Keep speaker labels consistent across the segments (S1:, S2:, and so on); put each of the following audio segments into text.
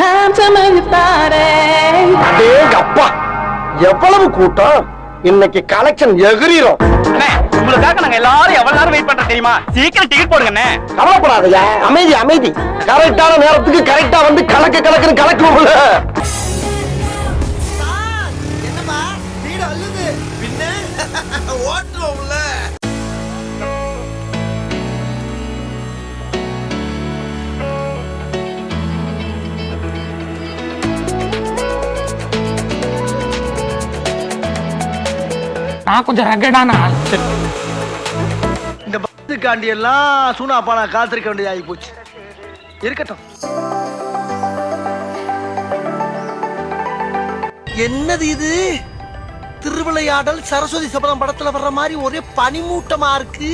S1: time to move your body.
S2: அப்பா எவ்வளவு கூட்டம் இன்னைக்கு கலெக்ஷன் எகிரிரும்.
S3: உங்களுக்காக நாங்க எல்லாரும் எவ்வளவு நேரம் வெயிட் பண்றோம் தெரியுமா? சீக்கிரம் டிக்கெட் போடுங்க.
S2: கவலைப்படாதயா, அமைதி அமைதி. கரெக்டான நேரத்துக்கு கரெக்டா வந்து கலக்கு கலக்குன்னு கலக்குவோம்ல.
S4: என்னமா வீடு அள்ளுது பின்ன ஓட்டுறோம்ல.
S5: நான் கொஞ்சம் ரகடான ஆள்.
S4: இந்த பஸ்ஸுக்காண்டி எல்லாம் சூனாப்பானா காத்திருக்க வேண்டியதாகி போச்சு. இருக்கட்டும். என்னது இது? திருவிளையாடல் சரஸ்வதி சபதம் படத்துல வர்ற மாதிரி ஒரே பனிமூட்டமா இருக்கு.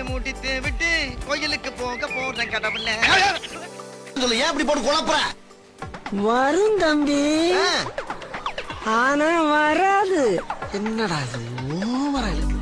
S6: மூட்டித்து விட்டு கோயிலுக்கு போக போறேன் கடவுள.
S4: ஏன் இப்படி போட்டு குழப்புற?
S7: வரும் தம்பி, ஆனா வராது.
S4: என்னடா இது ஓவரா இருக்கு.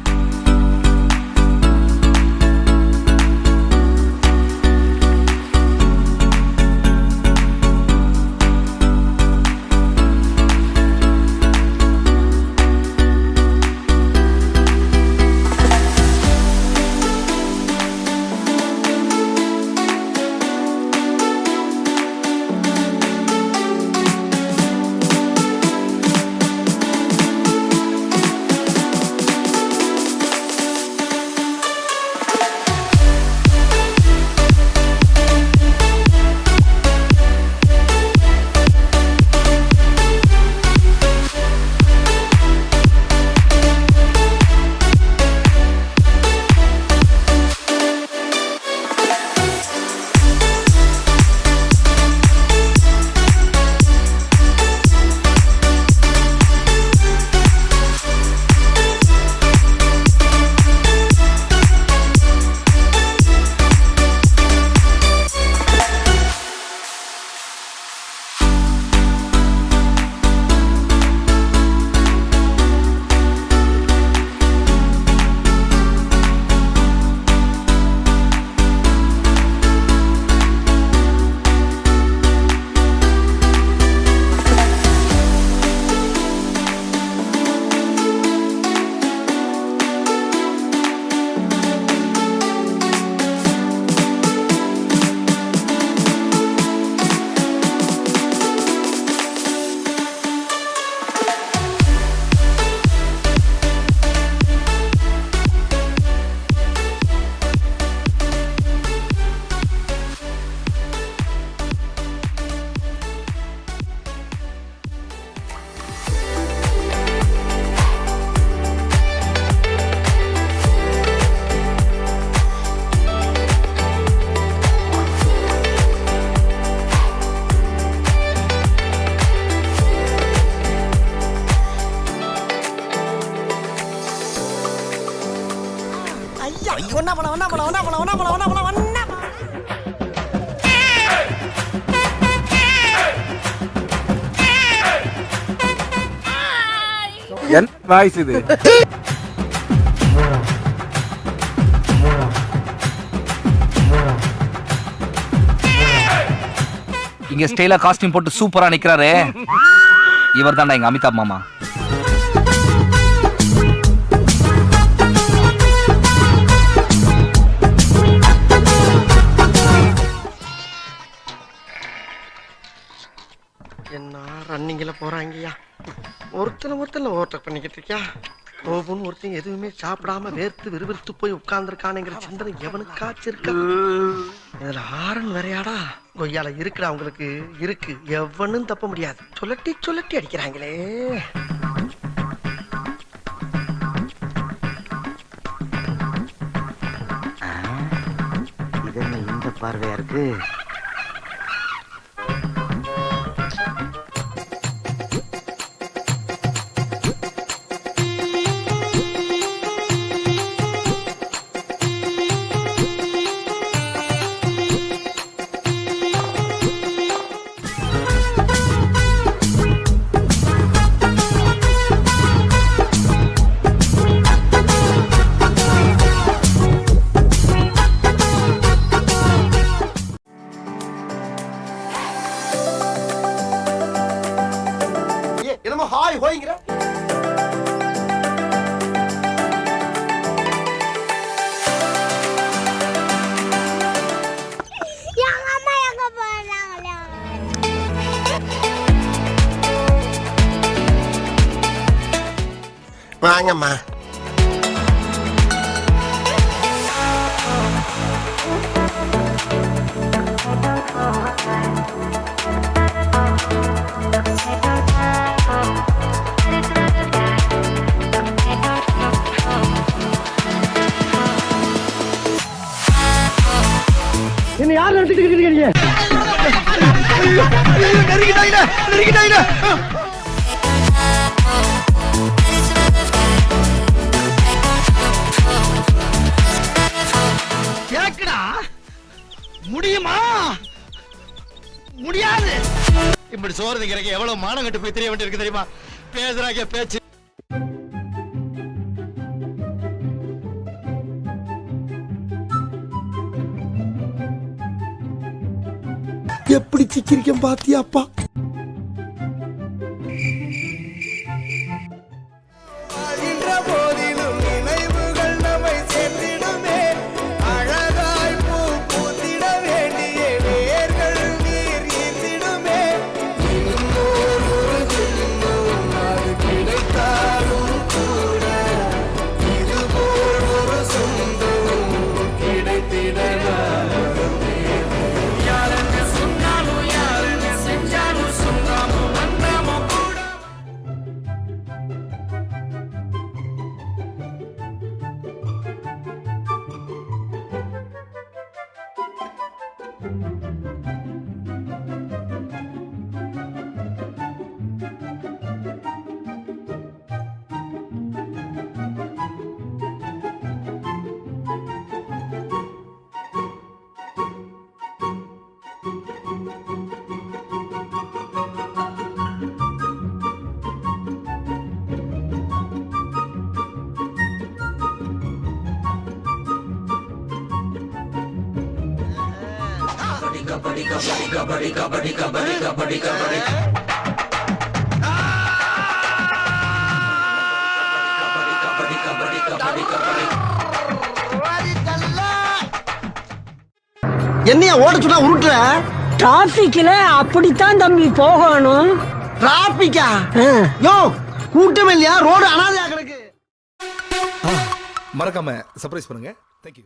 S8: என்ன வாய்ஸ் இது?
S3: இங்க ஸ்டைலா காஸ்டியூம் போட்டு சூப்பரா நிக்கிறாரு இவர் தான்டா எங்க அமிதாப் மாமா.
S4: என்ன ரன்னிங்ல போறாங்கய்யா. ஒருத்தனை ஓவர்டேக் பண்ணிக்கிட்டு இருக்கியா. கோபுன்னு ஒருத்தன் எதுவுமே சாப்பிடாம வேர்த்து விறுவிறுத்து போய் உட்கார்ந்துருக்கானுங்கிற சிந்தனை எவனுக்காச்சும் இருக்கா? இதுல ஆரன் வேறையாடா. கொய்யால இருக்குடா அவங்களுக்கு இருக்கு. எவனும் தப்ப முடியாது. சொல்லட்டி சொல்லட்டி அடிக்கிறாங்களே.
S7: இது என்ன இந்த பார்வையா இருக்கு?
S4: வாங்கம்மா.
S2: என்ன யார் நடத்திட்டு இருக்கீங்க?
S4: நெருங்கிட்டாங்க. கேக்குடா முடியுமா? முடியாது. இப்படி சோறு திங்கிறக்கு எவ்வளவு மானம் கட்டு போய் தெரிய வேண்டியிருக்கு தெரியுமா? பேசுறாங்க பேச்சு. எப்படி சிக்கிரிக்கம் பாத்தியாப்பா? என்னைய ஓட சொன்னா உருட்டுற?
S7: டிராபிக்ல அப்படித்தான் தம்பி போகணும்.
S4: டிராபிக்கா? யோ கூட்டம் இல்லையா? ரோடு அனாதையா கிடக்கு.
S8: மறக்காம சர்ப்ரைஸ் பண்ணுங்க. தேங்க்யூ.